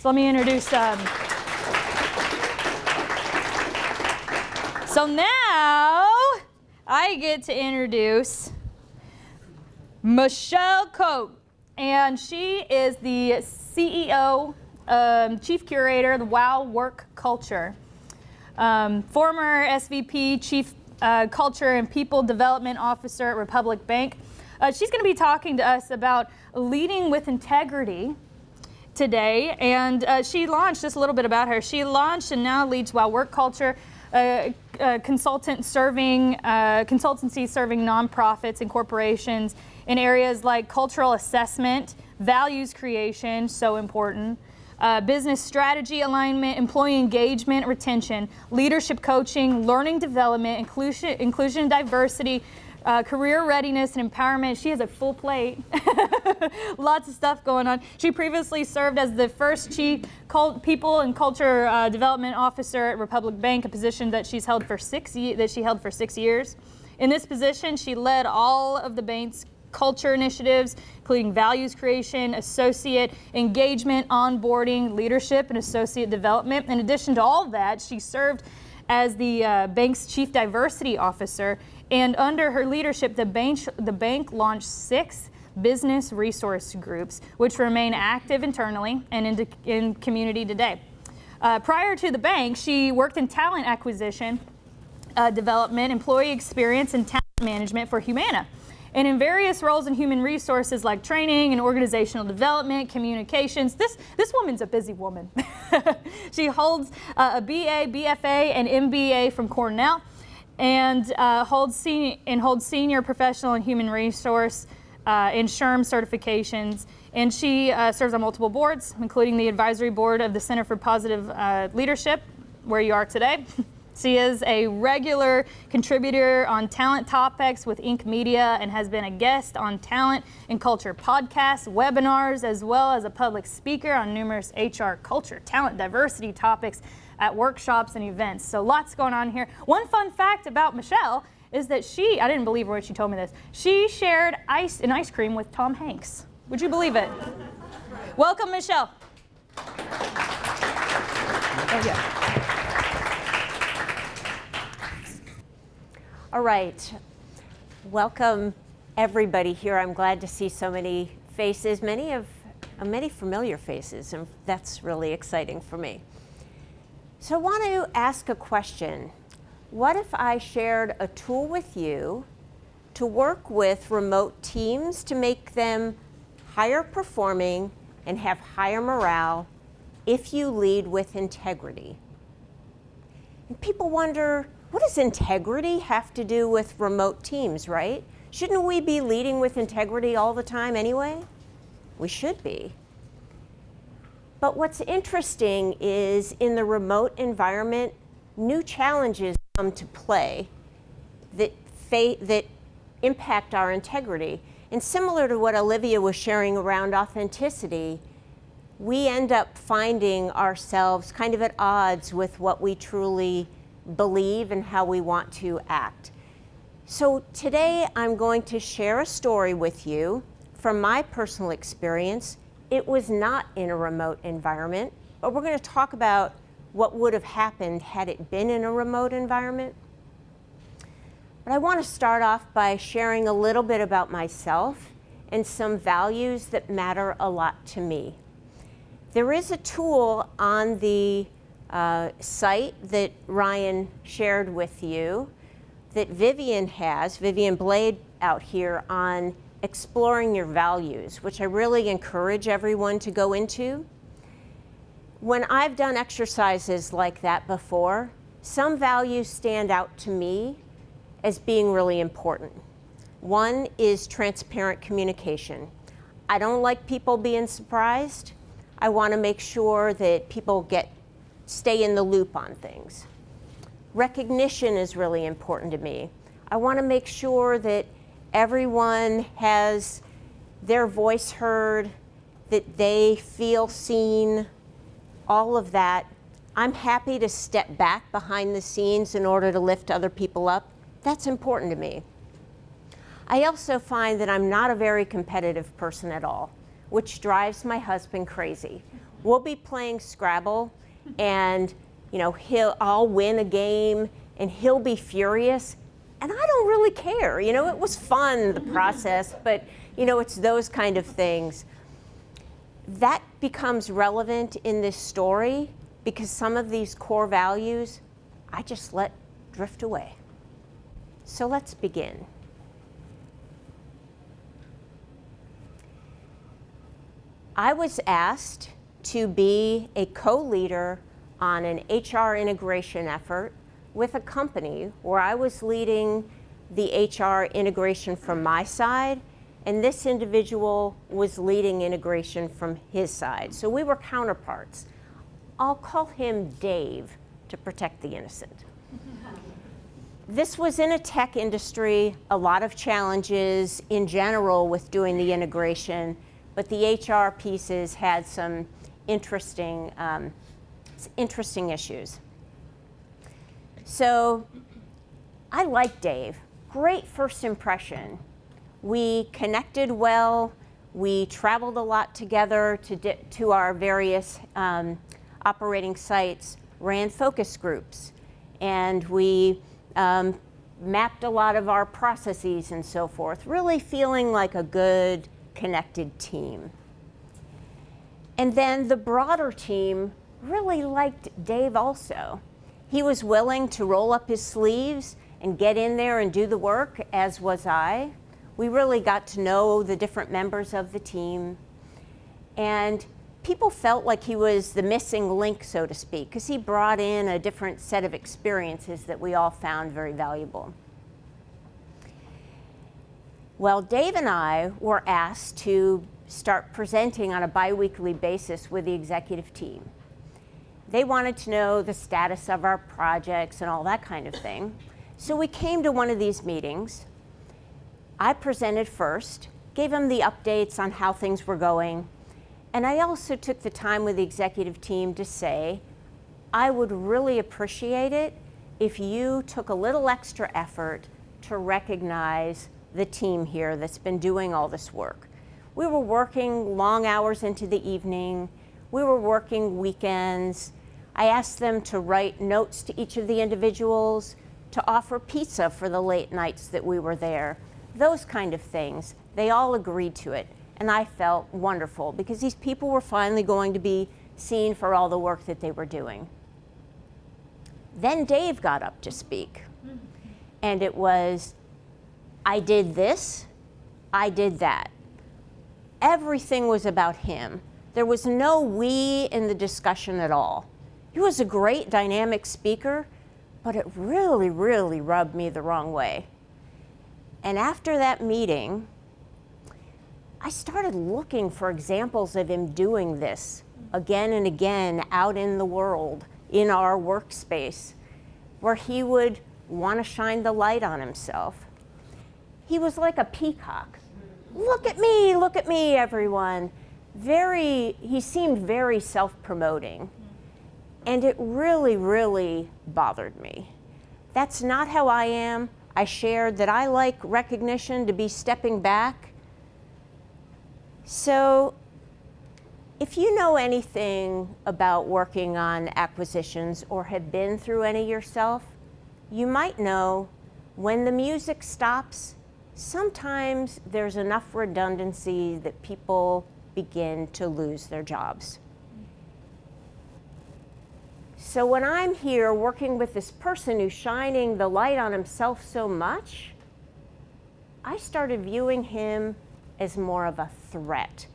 So let me introduce So now I get to introduce Michele Koch, and she is the CEO, Chief Curator of the WOW Work Culture, former SVP, Chief Culture and People Development Officer at Republic Bank. She's going to be talking to us about leading with integrity today, and she launched, just a little bit about her, she launched and now leads WOW Work Culture, consultancy serving nonprofits and corporations in areas like cultural assessment, values creation, so important, business strategy alignment, employee engagement, retention, leadership coaching, learning development, inclusion and diversity, career readiness and empowerment. She has a full plate. Lots of stuff going on. She previously served as the first Chief People and Culture Development Officer at Republic Bank, a position that she held for 6 years. In this position, she led all of the bank's culture initiatives, including values creation, associate engagement, onboarding, leadership, and associate development. In addition to all that, she served as the bank's Chief Diversity Officer, and under her leadership, the bank launched 6 business resource groups, which remain active internally and in community today. Prior to the bank, she worked in talent acquisition, development, employee experience, and talent management for Humana, and in various roles in human resources like training and organizational development, communications. This woman's a busy woman. She holds a BA, BFA, and MBA from Cornell, and holds senior professional and human resource and SHRM certifications. And she serves on multiple boards, including the advisory board of the Center for Positive Leadership, where you are today. She is a regular contributor on talent topics with Inc. Media and has been a guest on talent and culture podcasts, webinars, as well as a public speaker on numerous HR, culture, talent, diversity topics at workshops and events. So lots going on here. One fun fact about Michele is that I didn't believe her when she told me this, she shared an ice cream with Tom Hanks. Would you believe it? Welcome, Michele. Oh, yeah. All right, welcome everybody here. I'm glad to see so many faces, many familiar faces, and that's really exciting for me. So I want to ask a question. What if I shared a tool with you to work with remote teams to make them higher performing and have higher morale if you lead with integrity? And people wonder, what does integrity have to do with remote teams, right? Shouldn't we be leading with integrity all the time anyway? We should be. But what's interesting is in the remote environment, new challenges come to play that impact our integrity. And similar to what Olivia was sharing around authenticity, we end up finding ourselves kind of at odds with what we truly believe and how we want to act. So today I'm going to share a story with you from my personal experience. It was not in a remote environment, but we're going to talk about what would have happened had it been in a remote environment. But I want to start off by sharing a little bit about myself and some values that matter a lot to me. There is a tool on the site that Ryan shared with you that Vivian Blade out here on exploring your values, which I really encourage everyone to go into. When I've done exercises like that before, some values stand out to me as being really important. One is transparent communication. I don't like people being surprised. I want to make sure that people stay in the loop on things. Recognition is really important to me. I want to make sure that everyone has their voice heard, that they feel seen, all of that. I'm happy to step back behind the scenes in order to lift other people up. That's important to me. I also find that I'm not a very competitive person at all, which drives my husband crazy. We'll be playing Scrabble, and I'll win a game, and he'll be furious, and I don't really care. It was fun, the process, but it's those kind of things. That becomes relevant in this story because some of these core values I just let drift away. So let's begin. I was asked to be a co-leader on an HR integration effort with a company where I was leading the HR integration from my side, and this individual was leading integration from his side. So we were counterparts. I'll call him Dave to protect the innocent. This was in a tech industry, a lot of challenges in general with doing the integration, but the HR pieces had some interesting issues. So I like Dave. Great first impression. We connected well. We traveled a lot together to our various operating sites, ran focus groups, and we mapped a lot of our processes and so forth, really feeling like a good, connected team. And then the broader team really liked Dave also. He was willing to roll up his sleeves and get in there and do the work, as was I. We really got to know the different members of the team. And people felt like he was the missing link, so to speak, because he brought in a different set of experiences that we all found very valuable. Well, Dave and I were asked to start presenting on a bi-weekly basis with the executive team. They wanted to know the status of our projects and all that kind of thing. So we came to one of these meetings. I presented first, gave them the updates on how things were going, and I also took the time with the executive team to say, I would really appreciate it if you took a little extra effort to recognize the team here that's been doing all this work. We were working long hours into the evening. We were working weekends. I asked them to write notes to each of the individuals, to offer pizza for the late nights that we were there, those kind of things. They all agreed to it, and I felt wonderful because these people were finally going to be seen for all the work that they were doing. Then Dave got up to speak, and it was, I did this, I did that. Everything was about him. There was no we in the discussion at all. He was a great dynamic speaker, but it really, really rubbed me the wrong way. And after that meeting, I started looking for examples of him doing this again and again out in the world, in our workspace, where he would want to shine the light on himself. He was like a peacock. Look at me, everyone. He seemed very self-promoting. And it really, really bothered me. That's not how I am. I shared that I like recognition, to be stepping back. So if you know anything about working on acquisitions or have been through any yourself, you might know when the music stops, sometimes there's enough redundancy that people begin to lose their jobs. So when I'm here working with this person who's shining the light on himself so much, I started viewing him as more of a threat,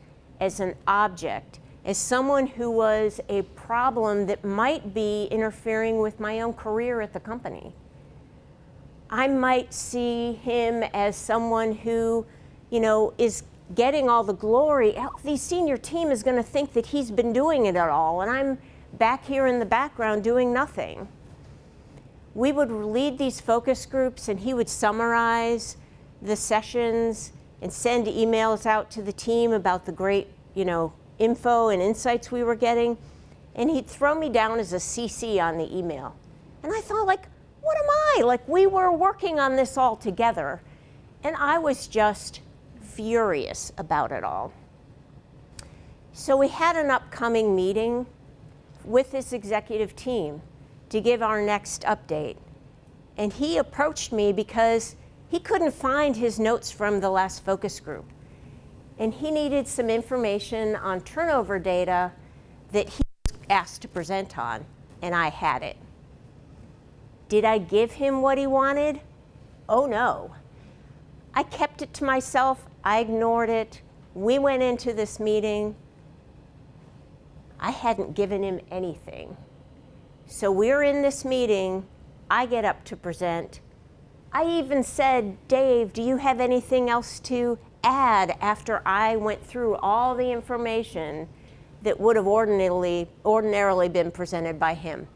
as an object, as someone who was a problem that might be interfering with my own career at the company. I might see him as someone who, is getting all the glory. The senior team is going to think that he's been doing it at all, and I'm back here in the background doing nothing. We would lead these focus groups, and he would summarize the sessions and send emails out to the team about the great, info and insights we were getting, and he'd throw me down as a CC on the email. And I thought, what am I? We were working on this all together. And I was just furious about it all. So we had an upcoming meeting with this executive team to give our next update. And he approached me because he couldn't find his notes from the last focus group. And he needed some information on turnover data that he was asked to present on, and I had it. Did I give him what he wanted? Oh no. I kept it to myself, I ignored it. We went into this meeting. I hadn't given him anything. So we're in this meeting, I get up to present. I even said, Dave, do you have anything else to add after I went through all the information that would have ordinarily been presented by him?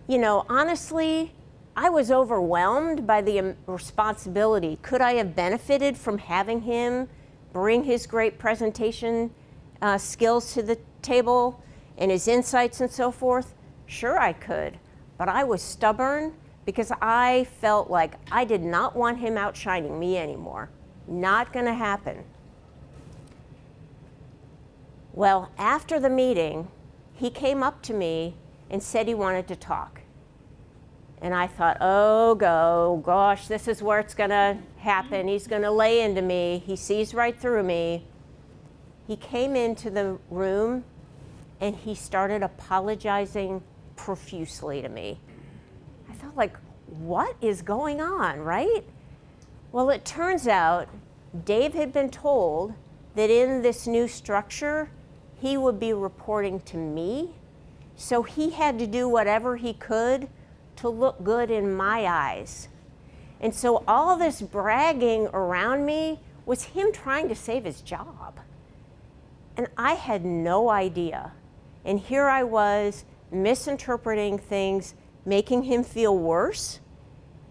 You know, honestly, I was overwhelmed by the responsibility. Could I have benefited from having him bring his great presentation skills to the table and his insights and so forth? Sure I could, but I was stubborn because I felt like I did not want him outshining me anymore. Not gonna happen. Well, after the meeting, he came up to me and said he wanted to talk. And I thought, oh, gosh, this is where it's gonna happen. He's gonna lay into me. He sees right through me. He came into the room and he started apologizing profusely to me. I thought, like, what is going on, right? Well, it turns out Dave had been told that in this new structure, he would be reporting to me. So he had to do whatever he could to look good in my eyes. And so all this bragging around me was him trying to save his job. And I had no idea. And here I was misinterpreting things, making him feel worse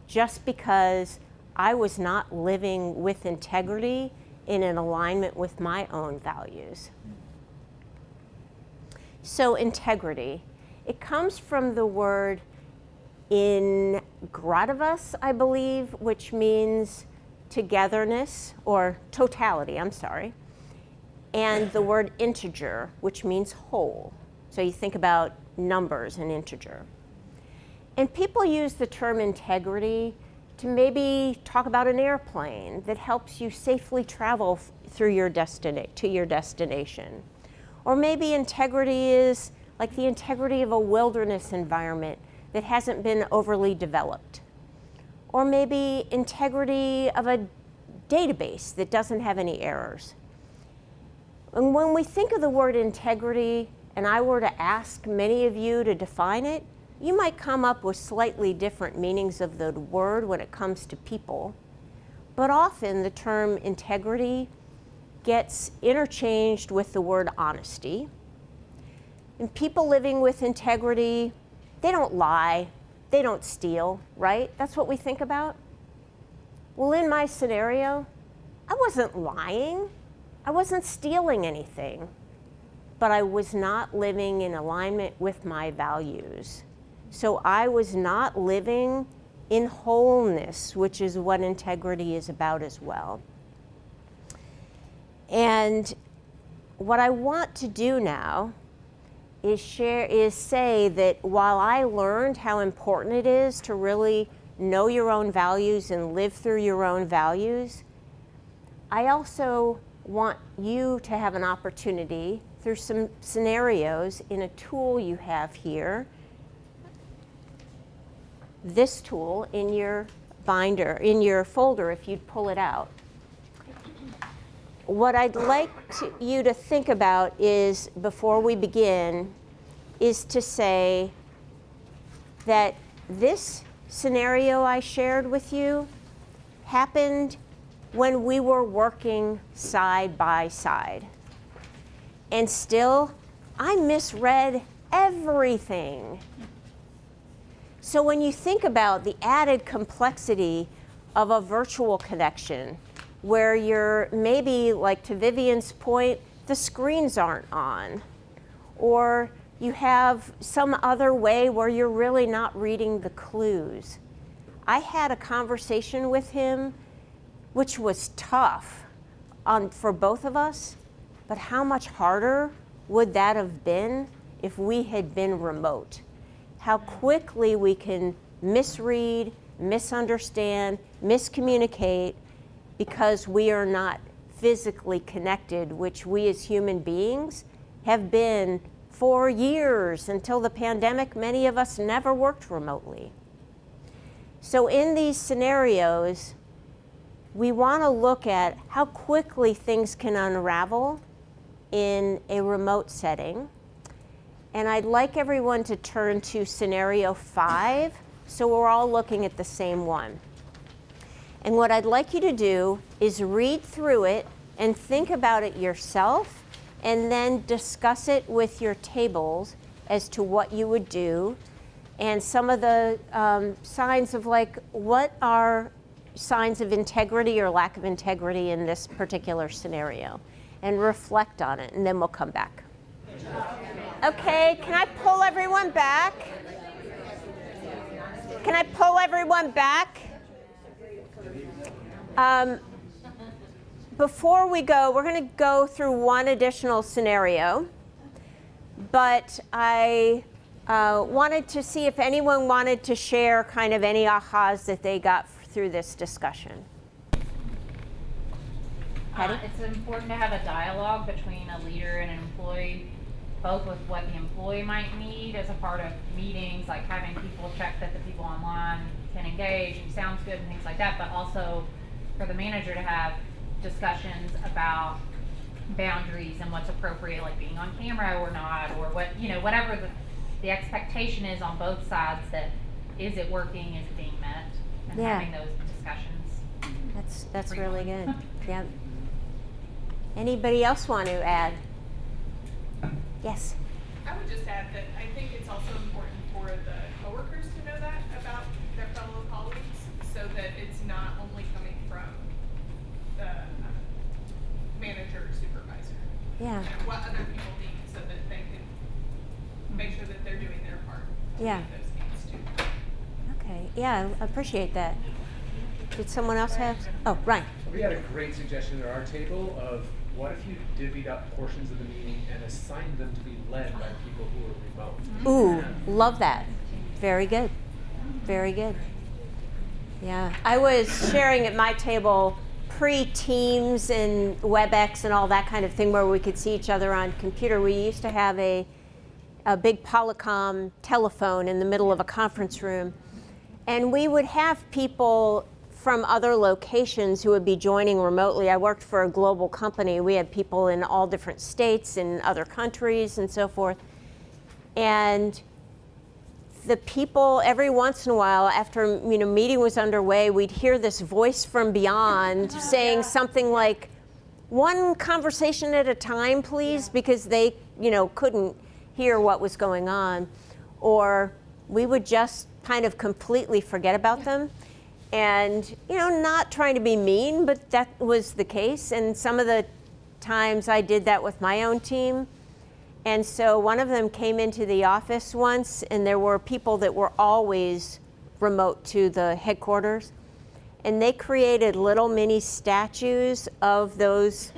just because I was not living with integrity in an alignment with my own values. So integrity, it comes from the word integratis, I believe, which means togetherness, or totality, I'm sorry, and the word integer, which means whole. So you think about numbers and integer. And people use the term integrity to maybe talk about an airplane that helps you safely travel through your to your destination. Or maybe integrity is like the integrity of a wilderness environment that hasn't been overly developed. Or maybe integrity of a database that doesn't have any errors. And when we think of the word integrity, and I were to ask many of you to define it, you might come up with slightly different meanings of the word when it comes to people. But often the term integrity gets interchanged with the word honesty. And people living with integrity, they don't lie, they don't steal, right? That's what we think about. Well, in my scenario, I wasn't lying, I wasn't stealing anything, but I was not living in alignment with my values. So I was not living in wholeness, which is what integrity is about as well. And what I want to do now is say that while I learned how important it is to really know your own values and live through your own values, I also want you to have an opportunity through some scenarios in a tool you have here, this tool in your binder, in your folder if you'd pull it out. What I'd like you to think about is, before we begin, is to say that this scenario I shared with you happened when we were working side by side. And still, I misread everything. So when you think about the added complexity of a virtual connection, where you're maybe, like to Vivian's point, the screens aren't on, or you have some other way where you're really not reading the clues. I had a conversation with him which was tough for both of us, but how much harder would that have been if we had been remote? How quickly we can misread, misunderstand, miscommunicate because we are not physically connected, which we as human beings have been for years. Until the pandemic, many of us never worked remotely. So in these scenarios, we want to look at how quickly things can unravel in a remote setting. And I'd like everyone to turn to scenario 5, so we're all looking at the same one. And what I'd like you to do is read through it and think about it yourself, and then discuss it with your tables as to what you would do, and some of the signs of, like, what are signs of integrity or lack of integrity in this particular scenario, and reflect on it, and then we'll come back. Okay, can I pull everyone back? Can I pull everyone back? Before we go, we're going to go through one additional scenario, but I wanted to see if anyone wanted to share kind of any ahas that they got through this discussion. Patty? It's important to have a dialogue between a leader and an employee, both with what the employee might need as a part of meetings, like having people check that the people online can engage and sounds good and things like that, but also for the manager to have discussions about boundaries and what's appropriate, like being on camera or not, or what, whatever the expectation is on both sides, that is it working, is it being met, and having those discussions. That's really good. Yep. Anybody else want to add? Yes. I would just add that I think it's also important for the coworkers to know that about their fellow colleagues, so that it's not only coming from the manager or supervisor. Yeah. And what other people need, so that they can make sure that they're doing their part to meet those needs too. Okay. Yeah, I appreciate that. Did someone else have? Oh, Ryan. We had a great suggestion at our table of, what if you divvied up portions of the meeting and assigned them to be led by people who are remote? Ooh, love that. Very good. Very good. Yeah. I was sharing at my table pre-Teams and WebEx and all that kind of thing, where we could see each other on computer. We used to have a big Polycom telephone in the middle of a conference room, and we would have people from other locations who would be joining remotely. I worked for a global company. We had people in all different states and other countries and so forth. And the people, every once in a while, after meeting was underway, we'd hear this voice from beyond saying something like, "One conversation at a time, please," because they couldn't hear what was going on. Or we would just kind of completely forget about them. And, not trying to be mean, but that was the case. And some of the times I did that with my own team. And so one of them came into the office once, and there were people that were always remote to the headquarters. And they created little mini statues of those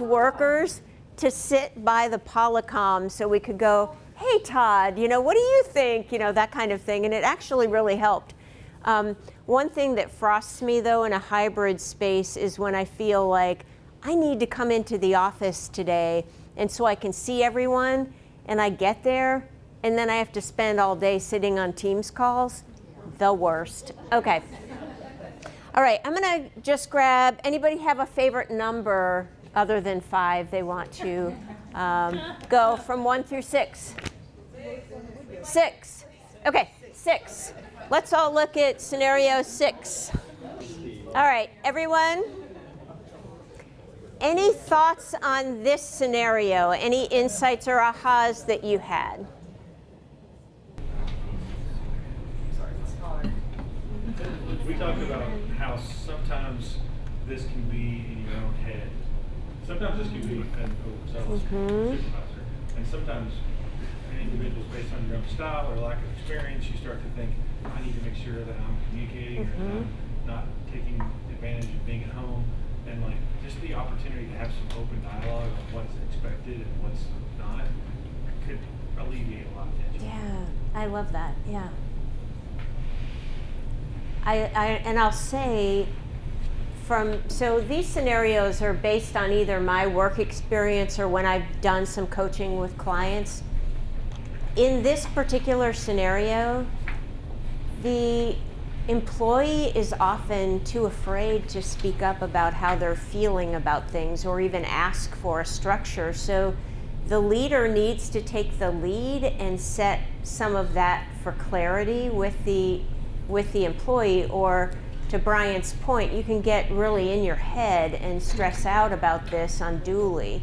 workers to sit by the Polycom, so we could go, "Hey, Todd, what do you think?" That kind of thing. And it actually really helped. One thing that frosts me, though, in a hybrid space is when I feel like I need to come into the office today, and so I can see everyone, and I get there, and then I have to spend all day sitting on Teams calls. The worst. Okay. All right, I'm going to just grab, anybody have a favorite number other than 5 they want to go from 1 through 6? 6. Okay, 6. Let's all look at scenario 6. All right, everyone. Any thoughts on this scenario? Any insights or ahas that you had? We talked about how sometimes this can be in your own head. Sometimes this can be an overzealous supervisor. And sometimes individuals, based on your own style or lack of experience, you start to think, I need to make sure that I'm communicating or that I'm not taking advantage of being at home. and like just the opportunity to have some open dialogue on what's expected and what's not could alleviate a lot of tension. Yeah, I love that. Yeah. And I'll say, so these scenarios are based on either my work experience or when I've done some coaching with clients. In this particular scenario, the employee is often too afraid to speak up about how they're feeling about things or even ask for a structure. So the leader needs to take the lead and set some of that for clarity with the employee, or to Brian's point, you can get really in your head and stress out about this unduly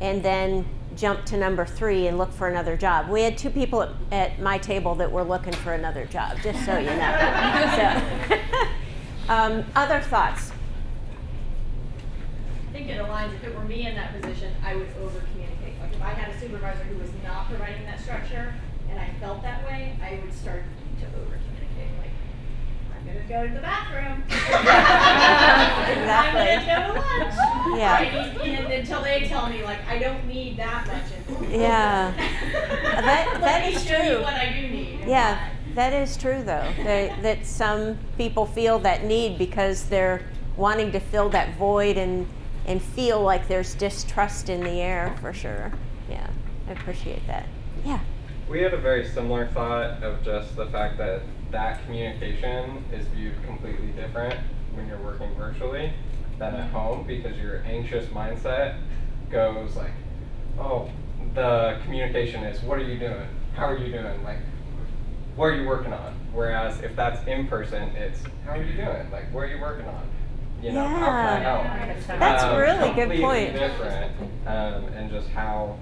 and then jump to number 3 and look for another job. We had 2 people at my table that were looking for another job, just so you know. So, other thoughts? I think it aligns. If it were me in that position, I would over communicate. Like if I had a supervisor who was not providing that structure and I felt that way, I would start to over communicate. Like, I'm gonna go to the bathroom. Exactly. I'm gonna go to lunch. Yeah. I need, and until they tell me, like, I don't need that much information. Yeah. That Let me is show you true. what I do need. Yeah, that is true though, that some people feel that need because they're wanting to fill that void and feel like there's distrust in the air, for sure. Yeah, I appreciate that. Yeah. We had a very similar thought of just the fact that communication is viewed completely different when you're working virtually than at home, because your anxious mindset goes like, oh, the communication is, what are you doing? How are you doing? Like, what are you working on? Whereas if that's in person, it's, how are you doing? Like, what are you working on? You know, how can I help? That's a really good completely point. different, and just how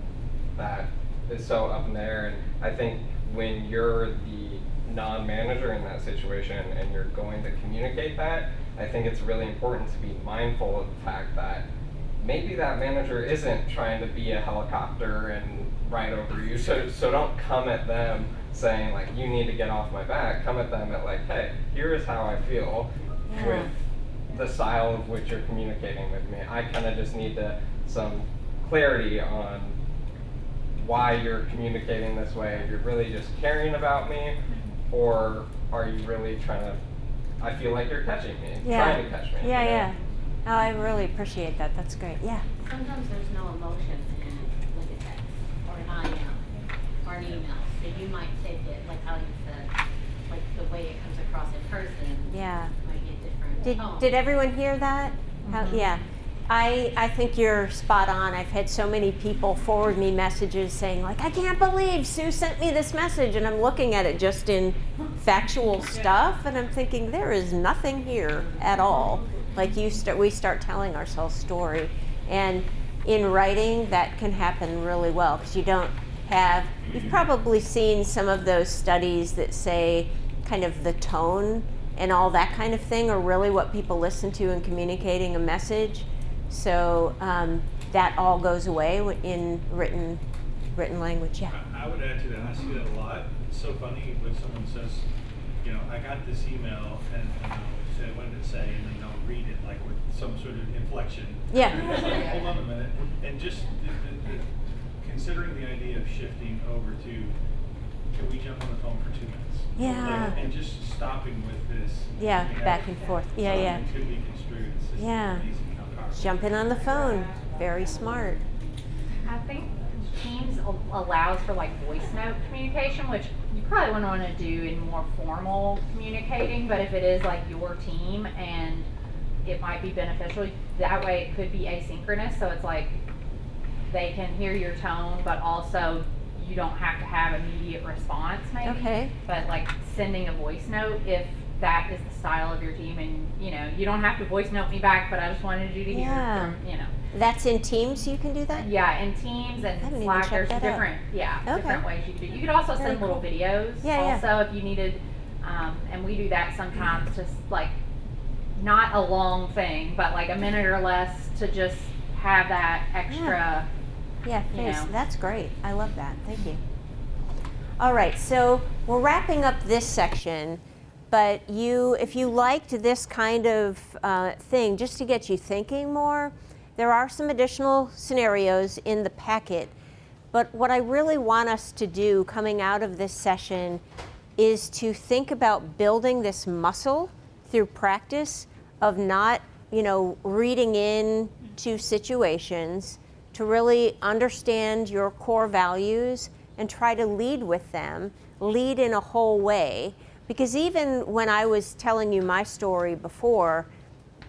that is so up in the air. And I think when you're the non-manager in that situation and you're going to communicate that, I think it's really important to be mindful of the fact that maybe that manager isn't trying to be a helicopter and ride over you. So don't come at them saying like, you need to get off my back. Come at them at like, hey, here is how I feel with the style of which you're communicating with me. I kind of just need some clarity on why you're communicating this way. If you're really just caring about me, or are you really trying to, I feel like you're catching me, trying to catch me. Yeah, you know? yeah. Oh, I really appreciate that. That's great. Yeah. Sometimes there's no emotion in like a text or an IM or an email. So you might take it, like how you said, like the way it comes across in person. Yeah. Might be a different tone. Did everyone hear that? How, yeah. I think you're spot on. I've had so many people forward me messages saying like, I can't believe Sue sent me this message, and I'm looking at it just in factual stuff, and I'm thinking there is nothing here at all. Like we start telling ourselves story, and in writing that can happen really well because you've probably seen some of those studies that say kind of the tone and all that kind of thing are really what people listen to in communicating a message. So that all goes away in written language. Yeah. I would add to that. I see that a lot. It's so funny when someone says, you know, I got this email and I'll say, what did it say? And then they'll read it like with some sort of inflection. Yeah. And it's like, hold on a minute. And just considering the idea of shifting over to, can we jump on the phone for 2 minutes? Yeah. Like, and just stopping with this. Yeah, you know, back and forth. Yeah, yeah. It could be construed. It's just Yeah. amazing how powerful. Jumping on the phone. Very smart. I think Teams allows for like voice note communication, which you probably wouldn't want to do in more formal communicating, but if it is like your team and it might be beneficial, that way it could be asynchronous, so it's like they can hear your tone, but also you don't have to have immediate response maybe. Okay. But like sending a voice note if that is the style of your team, and you know, you don't have to voice note me back, but I just wanted you to hear from, you know. That's in Teams you can do that? Yeah, in Teams and haven't even Slack, checked there's that out. different, Okay. different ways you could do. You could also Very send little cool. videos Yeah, also if you needed, and we do that sometimes, just like, not a long thing, but like a minute or less to just have that extra. Yeah, You face. know. That's great. I love that. Thank you. All right, so we're wrapping up this section, But if you liked this kind of thing, just to get you thinking more, there are some additional scenarios in the packet. But what I really want us to do coming out of this session is to think about building this muscle through practice of not, reading in to situations, to really understand your core values and try to lead with them, lead in a whole way. Because even when I was telling you my story before,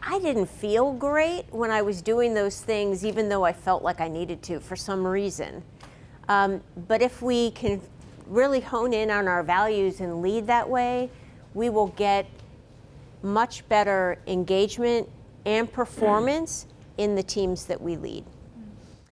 I didn't feel great when I was doing those things, even though I felt like I needed to for some reason. But if we can really hone in on our values and lead that way, we will get much better engagement and performance in the teams that we lead.